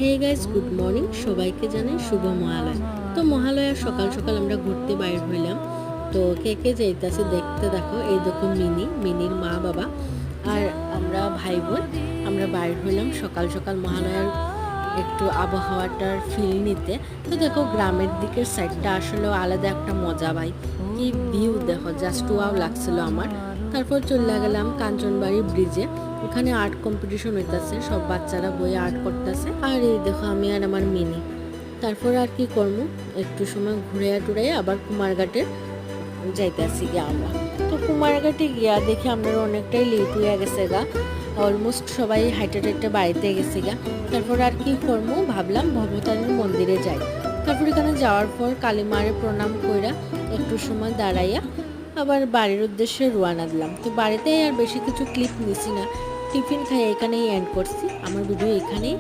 Hey guys, good morning. সবাইকে জানাই শুভ মহালয়া। তো মহালয়ার সকাল সকাল আমরা ঘুরতে বাইর হইলাম। তো কে কে যাইতেছে দেখতে দেখো। এই দেখো মিনির মা বাবা আর আমরা ভাই বোন। আমরা বাইর হইলাম সকাল সকাল মহালয়ার একটু আবহাওয়াটার ফিল নিতে। তো দেখো গ্রামের দিকের সাইডটা আসলেও আলাদা একটা মজা ভাই। কি ভিউ দেখো, জাস্ট ওয়াও লাগছিল আমার। তারপর চলে গেলাম কাঞ্চনবাড়ি ব্রিজে। ওখানে আর্ট কম্পিটিশন হইতেছে, সব বাচ্চারা বই আর্ট করতেছে। আর এই দেখো আমি আর আমার মিনি। তারপর আর কি করবো, একটু সময় ঘুরে টুরে আবার কুমারঘাটে যাইতেছি গিয়া আমরা। তো কুমারঘাটে গিয়া দেখি আমরা অনেকটাই লেট হয়ে গেছে গা। অলমোস্ট সবাই হাইটে টাইটে বাড়িতে গেছে গা। তারপর আর কি করবো, ভাবলাম ভবতারিণী মন্দিরে যাই। তারপর এখানে যাওয়ার পর কালীমারে প্রণাম কইরা একটু সময় দাঁড়াইয়া আবার বাড়ির উদ্দেশ্যে রওনা দিলাম। তো বাড়িতে আর বেশি কিছু ক্লিপ নিছি না, টিফিন খাই এখানেই এন্ড করছি। আমার ভিডিও এখানেই